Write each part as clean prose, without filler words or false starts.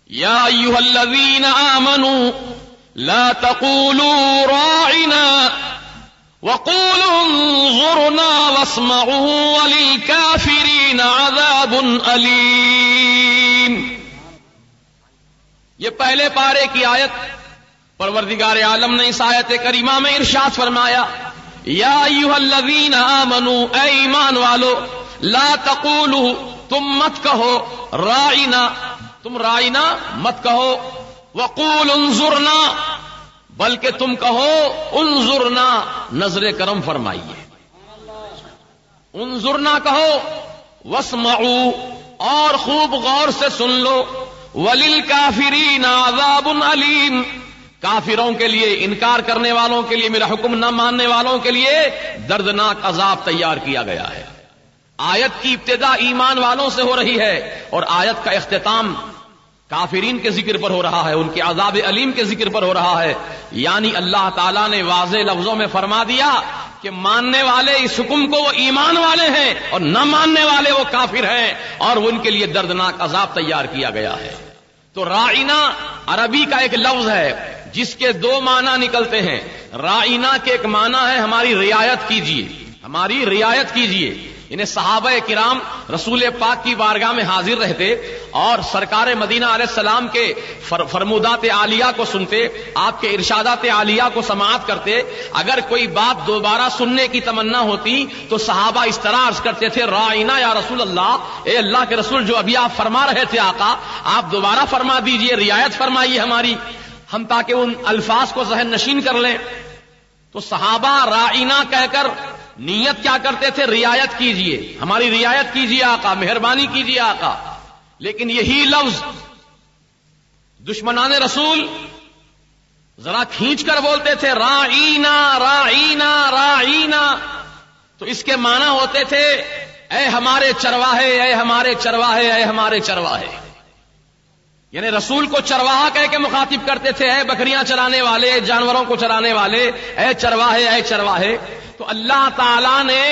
یا ایھا الذین آمنوا لا تقولوا راعنا وقولوا انظرنا واسمعوا وللکافرین عذاب علیم. یہ پہلے پارے کی آیت پروردگار عالم نے اس آیت کریمہ میں ارشاد فرمایا یا ایھا الذین آمنوا، اے ایمان والو، لا تقولوا، تم مت کہو، راعنا، تم راعنا مت کہو، وقول انظرنا، بلکہ تم کہو انظرنا، نظر کرم فرمائیے، انظرنا کہو، واسمعوا، اور خوب غور سے سن لو، وللکافرین عذاب علیم، کافروں کے لیے، انکار کرنے والوں کے لیے، میرا حکم نہ ماننے والوں کے لیے دردناک عذاب تیار کیا گیا ہے. آیت کی ابتدا ایمان والوں سے ہو رہی ہے اور آیت کا اختتام کافرین کے ذکر پر ہو رہا ہے، ان کے عذاب علیم کے ذکر پر ہو رہا ہے. یعنی اللہ تعالیٰ نے واضح لفظوں میں فرما دیا کہ ماننے والے اس حکم کو وہ ایمان والے ہیں اور نہ ماننے والے وہ کافر ہیں، اور ان کے لیے دردناک عذاب تیار کیا گیا ہے. تو راعنا عربی کا ایک لفظ ہے جس کے دو معنی نکلتے ہیں. راعنا کے ایک معنی ہے ہماری رعایت کیجیے، ہماری رعایت کیجیے. انہیں صحابہ کرام رسول پاک کی بارگاہ میں حاضر رہتے اور سرکار مدینہ علیہ السلام کے فرمودات عالیہ کو سنتے، آپ کے ارشادات عالیہ کو سماعت کرتے. اگر کوئی بات دوبارہ سننے کی تمنا ہوتی تو صحابہ اس طرح عرض کرتے تھے راعنا یا رسول اللہ، اے اللہ کے رسول، جو ابھی آپ فرما رہے تھے آقا، آپ دوبارہ فرما دیجئے، رعایت فرمائیے ہماری، ہم تاکہ ان الفاظ کو ذہن نشین کر لیں. تو صحابہ راعنا کہہ کر نیت کیا کرتے تھے؟ رعایت کیجئے، ہماری رعایت کیجئے آقا، مہربانی کیجئے آقا. لیکن یہی لفظ دشمنان رسول ذرا کھینچ کر بولتے تھے راعینا راعینا راعینا، تو اس کے معنی ہوتے تھے اے ہمارے چرواہے، اے ہمارے چرواہے، اے ہمارے چرواہے. یعنی رسول کو چرواہا کہہ کے مخاطب کرتے تھے، اے بکریاں چرانے والے، جانوروں کو چرانے والے، اے چرواہے، اے چرواہے. تو اللہ تعالیٰ نے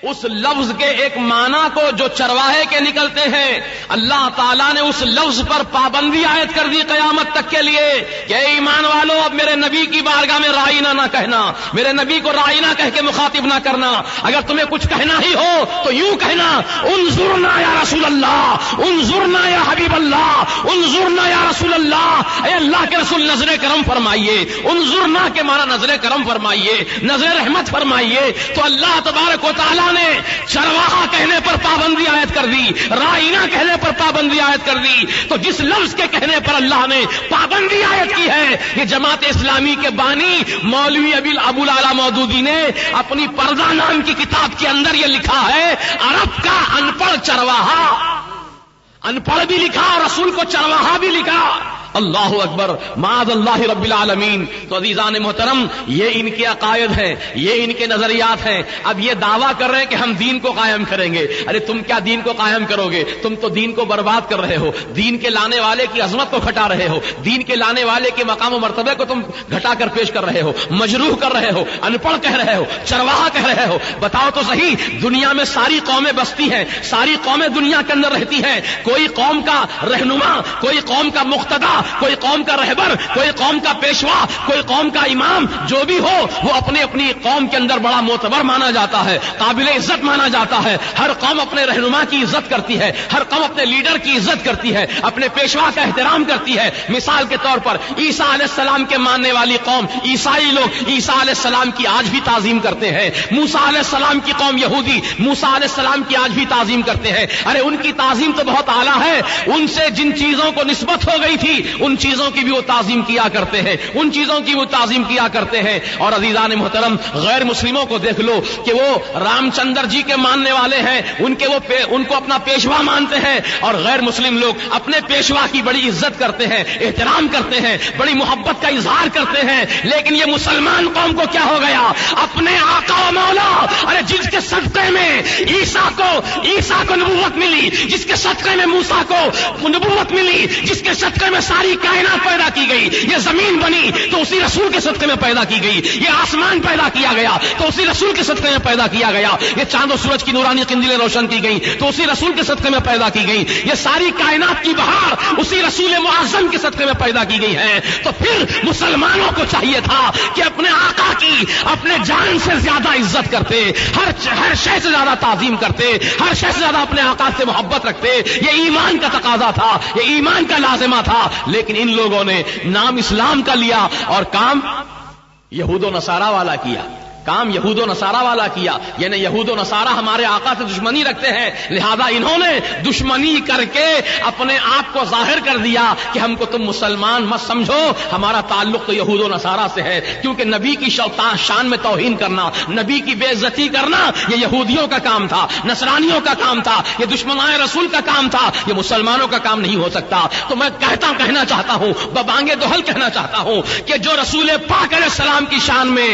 اس لفظ کے ایک معنی کو جو چرواہے کے نکلتے ہیں، اللہ تعالیٰ نے اس لفظ پر پابندی عائد کر دی قیامت تک کے لیے کہ اے ایمان والو، اب میرے نبی کی بارگاہ میں راعینا نہ کہنا، میرے نبی کو راعینا کہہ کے مخاطب نہ کرنا. اگر تمہیں کچھ کہنا ہی ہو تو یوں کہنا انظرنا یا رسول اللہ، انظرنا یا حبیب اللہ، انظرنا یا رسول اللہ، اے اللہ کے رسول نظر کرم فرمائیے. انظرنا کے معنی نظر کرم فرمائیے، نظر رحمت فرمائیے. تو اللہ تبارک و تعالیٰ نے چرواہا کہنے پر پابندی عائد کر دی، راعینا کہنے پر پابندی عائد کر دی. تو جس لفظ کے کہنے پر اللہ نے پابندی عائد کی ہے، یہ جماعت اسلامی کے بانی مولوی ابو العلا مودودی نے اپنی پردہ نام کی کتاب کے اندر یہ لکھا ہے، عرب کا ان پڑھ چرواہا، ان پڑھ بھی لکھا، رسول کو چرواہا بھی لکھا. اللہ اکبر، معاذ اللہ رب العالمین. تو عزیزان محترم، یہ ان کے عقائد ہیں، یہ ان کے نظریات ہیں. اب یہ دعویٰ کر رہے ہیں کہ ہم دین کو قائم کریں گے. ارے تم کیا دین کو قائم کرو گے؟ تم تو دین کو برباد کر رہے ہو، دین کے لانے والے کی عظمت کو گھٹا رہے ہو، دین کے لانے والے کے مقام و مرتبے کو تم گھٹا کر پیش کر رہے ہو، مجروح کر رہے ہو، ان پڑھ کہہ رہے ہو، چرواہا کہہ رہے ہو. بتاؤ تو صحیح، دنیا میں ساری قومیں بستی ہیں، ساری قومیں دنیا کے اندر رہتی ہیں. کوئی قوم کا رہنما، کوئی قوم کا مقتدا، کوئی قوم کا رہبر، کوئی قوم کا پیشوا، کوئی قوم کا امام جو بھی ہو، وہ اپنی اپنی قوم کے اندر بڑا معتبر مانا جاتا ہے، قابل عزت مانا جاتا ہے. ہر قوم اپنے رہنما کی عزت کرتی ہے، ہر قوم اپنے لیڈر کی عزت کرتی ہے، اپنے پیشوا کا احترام کرتی ہے. مثال کے طور پر عیسیٰ علیہ السلام کے ماننے والی قوم عیسائی لوگ عیسیٰ علیہ السلام کی آج بھی تعظیم کرتے ہیں. موسیٰ علیہ السلام کی قوم یہودی موسیٰ علیہ السلام کی آج بھی تعظیم کرتے ہیں. ارے ان کی تعظیم تو بہت اعلیٰ ہے، ان سے جن چیزوں کو نسبت ہو گئی تھی ان چیزوں کی بھی وہ تعظیم کیا کرتے ہیں، ان چیزوں کی وہ تعظیم کیا کرتے ہیں. اور عزیزان محترم، غیر مسلموں کو دیکھ لو کہ وہ رام چندر جی کے ماننے والے ہیں، ان کو اپنا پیشوا مانتے ہیں. اور غیر مسلم لوگ اپنے پیشوا کی بڑی عزت کرتے ہیں، احترام کرتے ہیں، بڑی محبت کا اظہار کرتے ہیں. لیکن یہ مسلمان قوم کو کیا ہو گیا؟ اپنے آقا و مولا، ارے جس کے صدقے میں عیسیٰ کو نبوت ملی، جس کے صدقے میں موسیٰ کو نبوت ملی، جس کے صدقے میں ساری کائنات پیدا کی گئی، یہ زمین بنی تو اسی رسول کے صدقے میں پیدا کی گئی، یہ آسمان پیدا کیا گیا تو اسی رسول کے صدقے میں پیدا کیا گیا، یہ چاند و سورج کی نورانی قندیلیں روشن کی گئی تو اسی رسول کے صدقے میں پیدا کی گئی، یہ ساری کائنات کی بہار اسی رسول معظم کے صدقے میں پیدا کی گئی ہیں، تو پھر مسلمانوں کو چاہیے تھا کہ اپنے آقا کی اپنے جان سے زیادہ عزت کرتے، ہر شے سے زیادہ تعظیم کرتے، ہر شے سے زیادہ اپنے آقا سے محبت رکھتے. یہ ایمان کا تقاضا تھا، یہ ایمان کا لازمہ تھا. لیکن ان لوگوں نے نام اسلام کا لیا اور کام یہود و نصارہ والا کیا. کام یہود و نصارہ والا کیا، یعنی یہود و نصارہ ہمارے آقا سے دشمنی رکھتے ہیں، لہذا انہوں نے دشمنی کر کے اپنے آپ کو ظاہر کر دیا کہ ہم کو تم مسلمان مت سمجھو، ہمارا تعلق تو یہود و نصارہ سے ہے. کیونکہ نبی کی شان میں توہین کرنا، نبی کی بے عزتی کرنا یہ یہودیوں کا کام تھا، نصرانیوں کا کام تھا، یہ دشمنان رسول کا کام تھا، یہ مسلمانوں کا کام نہیں ہو سکتا. تو میں کہنا چاہتا ہوں، ببانگے دوہل کہنا چاہتا ہوں کہ جو رسول پاک علیہ السلام کی شان میں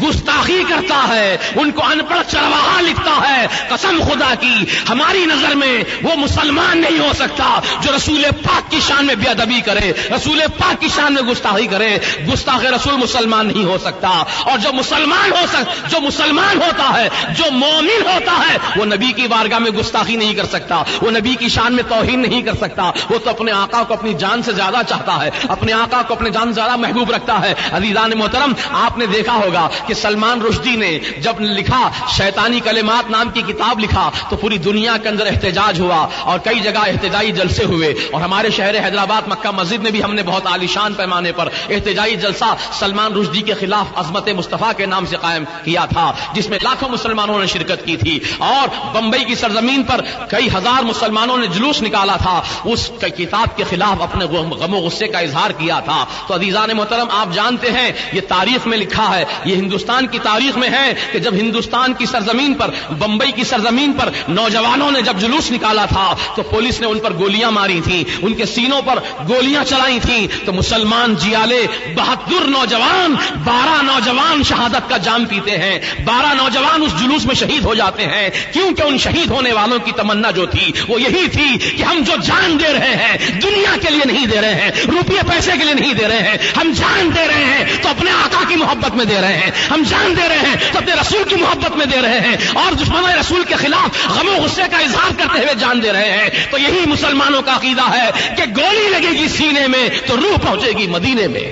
گستاخی کرتا ہے، ان کو ان پڑھ چرواہا لکھتا ہے، قسم خدا کی ہماری نظر میں وہ مسلمان نہیں ہو سکتا جو رسول پاک کی شان میں بے ادبی کرے، رسول پاک کی شان میں گستاخی کرے. گستاخ رسول مسلمان نہیں ہو سکتا. اور جو مسلمان ہوتا ہے، جو مومن ہوتا ہے، وہ نبی کی بارگاہ میں گستاخی نہیں کر سکتا، وہ نبی کی شان میں توہین نہیں کر سکتا. وہ تو اپنے آقا کو اپنی جان سے زیادہ چاہتا ہے، اپنے آقا کو اپنے جان سے زیادہ محبوب رکھتا ہے. عزیزان محترم، آپ نے دیکھا ہوگا کہ سلمان رشدی نے جب لکھا شیطانی کلمات نام کی کتاب لکھا تو پوری دنیا کے اندر احتجاج ہوا اور کئی جگہ احتجاجی جلسے ہوئے. اور ہمارے شہر حیدرآباد مکہ مسجد میں بھی ہم نے بہت عالیشان پیمانے پر احتجاجی جلسہ سلمان رشدی کے خلاف عظمت مصطفیٰ کے نام سے قائم کیا تھا، جس میں لاکھوں مسلمانوں نے شرکت کی تھی. اور بمبئی کی سرزمین پر کئی ہزار مسلمانوں نے جلوس نکالا تھا، اس کتاب کے خلاف اپنے غم و غصے کا اظہار کیا تھا. تو عزیزان محترم، آپ جانتے ہیں یہ تاریخ میں لکھا ہے، یہ ہندوستان کی تاریخ میں ہے کہ جب ہندوستان کی سرزمین پر، بمبئی کی سرزمین پر نوجوانوں نے جب جلوس نکالا تھا تو پولیس نے ان پر گولیاں ماری تھیں، ان کے سینوں پر گولیاں چلائی تھیں. تو مسلمان جیالے 72 نوجوان، 12 نوجوان شہادت کا جام پیتے ہیں، 12 نوجوان اس جلوس میں شہید ہو جاتے ہیں. کیونکہ ان شہید ہونے والوں کی تمنا جو تھی وہ یہی تھی کہ ہم جو جان دے رہے ہیں دنیا کے لیے نہیں دے رہے ہیں، روپیے پیسے کے لیے نہیں دے رہے ہیں، ہم جان دے رہے ہیں تو اپنے آقا کی محبت میں دے رہے ہیں، ہم جان دے رہے ہیں تو اپنے رسول کی محبت میں دے رہے ہیں، اور دشمنوں رسول کے خلاف غم و غصے کا اظہار کرتے ہوئے جان دے رہے ہیں. تو یہی مسلمانوں کا عقیدہ ہے کہ گولی لگے گی سینے میں تو روح پہنچے گی مدینے میں.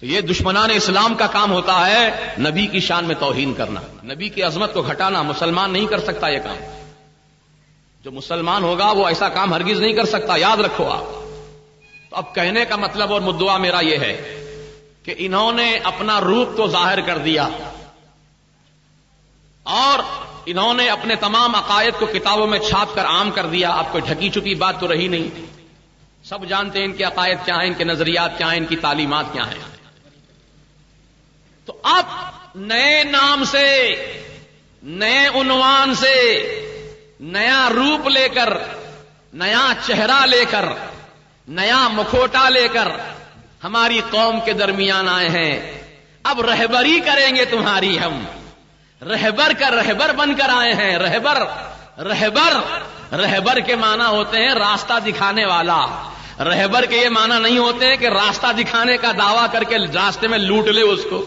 تو یہ دشمنان اسلام کا کام ہوتا ہے نبی کی شان میں توہین کرنا، نبی کی عظمت کو گھٹانا. مسلمان نہیں کر سکتا یہ کام. جو مسلمان ہوگا وہ ایسا کام ہرگز نہیں کر سکتا، یاد رکھو آپ. تو اب کہنے کا مطلب اور مدعا میرا یہ ہے کہ انہوں نے اپنا روپ تو ظاہر کر دیا اور انہوں نے اپنے تمام عقائد کو کتابوں میں چھاپ کر عام کر دیا. اب کوئی ڈھکی چھپی بات تو رہی نہیں، سب جانتے ہیں ان کے عقائد کیا ہیں، ان کے نظریات کیا ہیں، ان کی تعلیمات کیا ہیں. تو اب نئے نام سے، نئے عنوان سے، نیا روپ لے کر، نیا چہرہ لے کر، نیا مکھوٹا لے کر ہماری قوم کے درمیان آئے ہیں. اب رہبری کریں گے تمہاری. ہم رہبر کا رہبر بن کر آئے ہیں. رہبر کے معنی ہوتے ہیں راستہ دکھانے والا. رہبر کے یہ معنی نہیں ہوتے ہیں کہ راستہ دکھانے کا دعویٰ کر کے راستے میں لوٹ لے اس کو.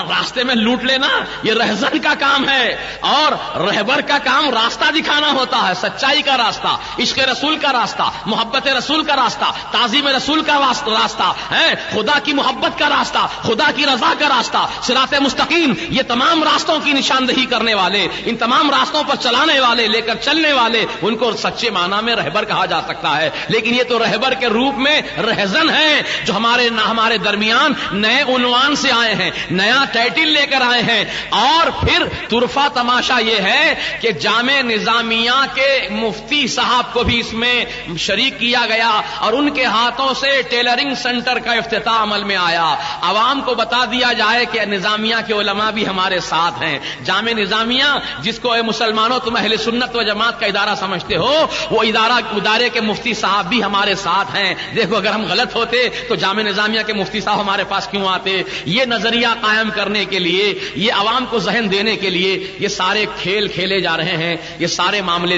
راستے میں لوٹ لینا یہ رہزن کا کام ہے، اور رہبر کا کام راستہ دکھانا ہوتا ہے. سچائی کا راستہ، عشق رسول کا راستہ، محبت رسول کا راستہ، تعظیم رسول کا راستہ ہے، خدا کی محبت کا راستہ، خدا کی رضا کا راستہ، صراط مستقیم. یہ تمام راستوں کی نشاندہی کرنے والے، ان تمام راستوں پر چلانے والے، لے کر چلنے والے، ان کو سچے معنی میں رہبر کہا جا سکتا ہے. لیکن یہ تو رہبر کے روپ میں رہزن ہیں جو ہمارے درمیان نئے عنوان سے آئے ہیں، نیا ٹائٹل لے کر آئے ہیں. اور پھر طرفہ تماشا یہ ہے کہ جامع نظامیہ کے مفتی صاحب کو بھی اس میں شریک کیا گیا اور ان کے ہاتھوں سے ٹیلرنگ سینٹر کا افتتاح عمل میں آیا. عوام کو بتا دیا جائے کہ نظامیہ کے علماء بھی ہمارے ساتھ ہیں. جامع نظامیہ جس کو اے مسلمانوں تم اہل سنت و جماعت کا ادارہ سمجھتے ہو، وہ ادارے کے مفتی صاحب بھی ہمارے ساتھ ہیں. دیکھو اگر ہم غلط ہوتے تو جامع نظامیہ کے مفتی صاحب ہمارے پاس کیوں آتے؟ یہ نظریہ قائم کرنے کے لیے، یہ عوام کو ذہن دینے کے لیے یہ سارے کھیل کھیلے جا رہے ہیں، یہ سارے معاملے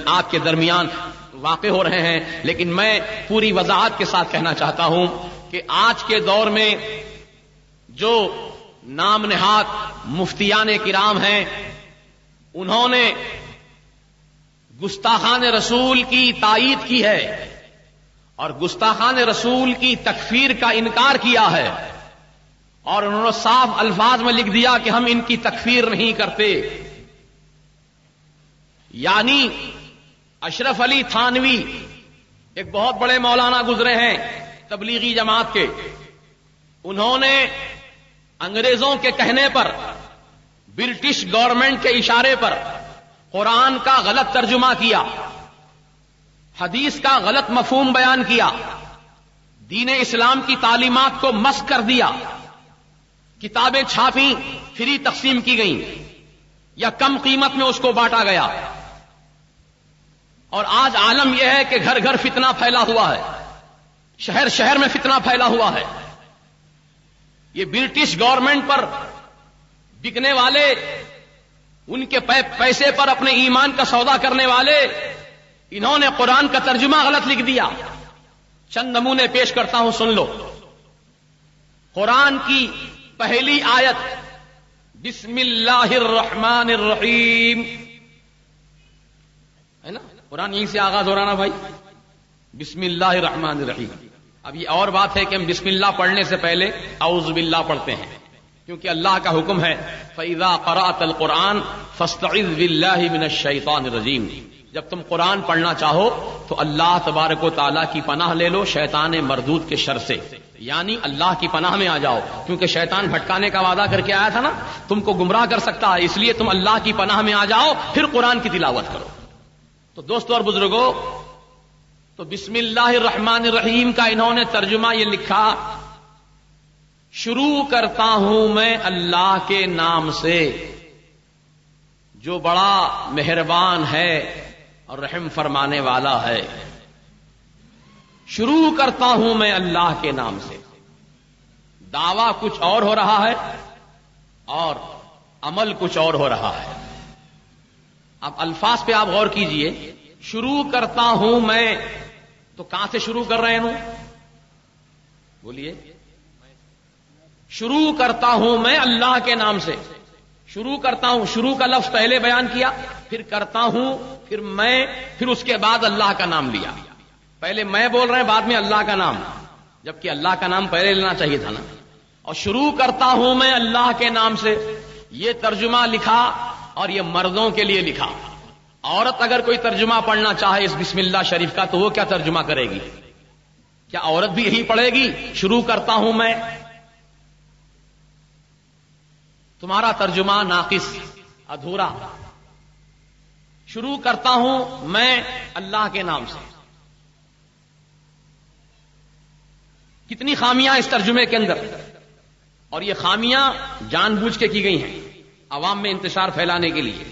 آپ کے درمیان واقع ہو رہے ہیں. لیکن میں پوری وضاحت کے ساتھ کہنا چاہتا ہوں کہ آج کے دور میں جو نام نہاد مفتیان کرام ہیں، انہوں نے گستاخان رسول کی تائید کی ہے اور گستاخان رسول کی تکفیر کا انکار کیا ہے، اور انہوں نے صاف الفاظ میں لکھ دیا کہ ہم ان کی تکفیر نہیں کرتے۔ یعنی اشرف علی تھانوی ایک بہت بڑے مولانا گزرے ہیں تبلیغی جماعت کے، انہوں نے انگریزوں کے کہنے پر، برٹش گورنمنٹ کے اشارے پر قرآن کا غلط ترجمہ کیا، حدیث کا غلط مفہوم بیان کیا، دین اسلام کی تعلیمات کو مسخ کر دیا، کتابیں چھاپیں، فری تقسیم کی گئیں یا کم قیمت میں اس کو بانٹا گیا، اور آج عالم یہ ہے کہ گھر گھر فتنہ پھیلا ہوا ہے، شہر شہر میں فتنہ پھیلا ہوا ہے۔ یہ برٹش گورنمنٹ پر بکنے والے، ان کے پیسے پر اپنے ایمان کا سودا کرنے والے، انہوں نے قرآن کا ترجمہ غلط لکھ دیا۔ چند نمونے پیش کرتا ہوں، سن لو۔ قرآن کی پہلی آیت بسم اللہ الرحمن الرحیم ہے نا، قرآن یہیں سے آغاز ہو رہا نا بھائی، بسم اللہ الرحمن الرحیم۔ اب یہ اور بات ہے کہ ہم بسم اللہ پڑھنے سے پہلے اعوذ باللہ پڑھتے ہیں، کیونکہ اللہ کا حکم ہے فَإِذَا قَرَأْتَ الْقُرْآنَ فَاسْتَعِذْ بِاللَّهِ مِنَ الشَّيْطَانِ الرَّجِيمِ۔ جب تم قرآن پڑھنا چاہو تو اللہ تبارک و تعالیٰ کی پناہ لے لو شیطان مردود کے شر سے، یعنی اللہ کی پناہ میں آ جاؤ، کیونکہ شیطان بھٹکانے کا وعدہ کر کے آیا تھا نا، تم کو گمراہ کر سکتا ہے، اس لیے تم اللہ کی پناہ میں آ جاؤ، پھر قرآن کی تلاوت کرو۔ تو دوستو اور بزرگوں، تو بسم اللہ الرحمن الرحیم کا انہوں نے ترجمہ یہ لکھا، شروع کرتا ہوں میں اللہ کے نام سے جو بڑا مہربان ہے اور رحم فرمانے والا ہے۔ شروع کرتا ہوں میں اللہ کے نام سے۔ دعویٰ کچھ اور ہو رہا ہے اور عمل کچھ اور ہو رہا ہے۔ اب الفاظ پہ آپ غور کیجئے، شروع کرتا ہوں میں، تو کہاں سے شروع کر رہے ہیں؟ بولیے، شروع کرتا ہوں میں اللہ کے نام سے۔ شروع کرتا ہوں، شروع کا لفظ پہلے بیان کیا، پھر کرتا ہوں، پھر میں، پھر اس کے بعد اللہ کا نام لیا۔ پہلے میں بول رہے ہیں، بعد میں اللہ کا نام، جبکہ اللہ کا نام پہلے لینا چاہیے تھا نا۔ اور شروع کرتا ہوں میں اللہ کے نام سے، یہ ترجمہ لکھا اور یہ مردوں کے لیے لکھا۔ عورت اگر کوئی ترجمہ پڑھنا چاہے اس بسم اللہ شریف کا تو وہ کیا ترجمہ کرے گی؟ کیا عورت بھی یہی پڑھے گی، شروع کرتا ہوں میں؟ تمہارا ترجمہ ناقص، ادھورا۔ شروع کرتا ہوں میں اللہ کے نام سے۔ کتنی خامیاں اس ترجمے کے اندر، اور یہ خامیاں جان بوجھ کے کی گئی ہیں عوام میں انتشار پھیلانے کے لیے،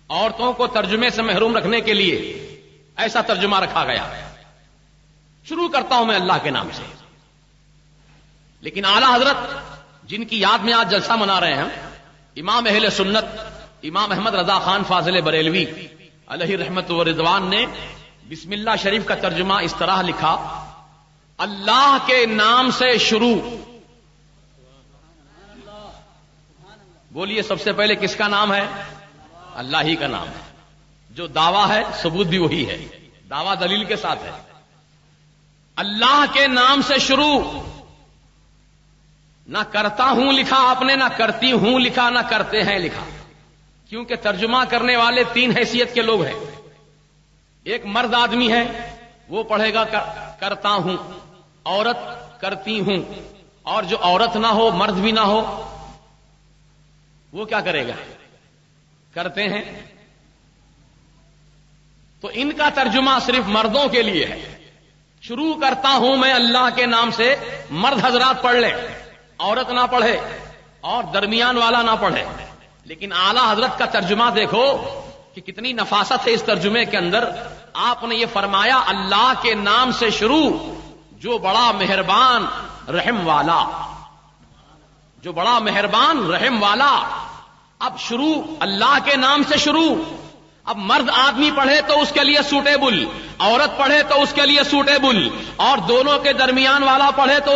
عورتوں کو ترجمے سے محروم رکھنے کے لیے ایسا ترجمہ رکھا گیا۔ شروع کرتا ہوں میں اللہ کے نام سے۔ لیکن اعلی حضرت جن کی یاد میں آج جلسہ منا رہے ہیں، امام اہل سنت امام احمد رضا خان فاضل بریلوی علیہ رحمت و رضوان نے بسم اللہ شریف کا ترجمہ اس طرح لکھا، اللہ کے نام سے شروع۔ بولیے، سب سے پہلے کس کا نام ہے؟ اللہ ہی کا نام ہے۔ جو دعویٰ ہے ثبوت بھی وہی ہے، دعویٰ دلیل کے ساتھ ہے۔ اللہ کے نام سے شروع۔ نہ کرتا ہوں لکھا آپ نے، نہ کرتی ہوں لکھا، نہ کرتے ہیں لکھا، کیونکہ ترجمہ کرنے والے تین حیثیت کے لوگ ہیں۔ ایک مرد آدمی ہے، وہ پڑھے گا کرتا ہوں، عورت کرتی ہوں، اور جو عورت نہ ہو، مرد بھی نہ ہو، وہ کیا کرے گا؟ کرتے ہیں۔ تو ان کا ترجمہ صرف مردوں کے لیے ہے۔ شروع کرتا ہوں میں اللہ کے نام سے، مرد حضرات پڑھ لیں، عورت نہ پڑھے اور درمیان والا نہ پڑھے۔ لیکن اعلی حضرت کا ترجمہ دیکھو کہ کتنی نفاست ہے اس ترجمے کے اندر۔ آپ نے یہ فرمایا، اللہ کے نام سے شروع جو بڑا مہربان رحم والا، جو بڑا مہربان رحم والا۔ اب شروع اللہ کے نام سے شروع۔ اب مرد آدمی پڑھے تو اس کے لیے سوٹیبل، عورت پڑھے تو اس کے لیے سوٹیبل، اور دونوں کے درمیان والا پڑھے تو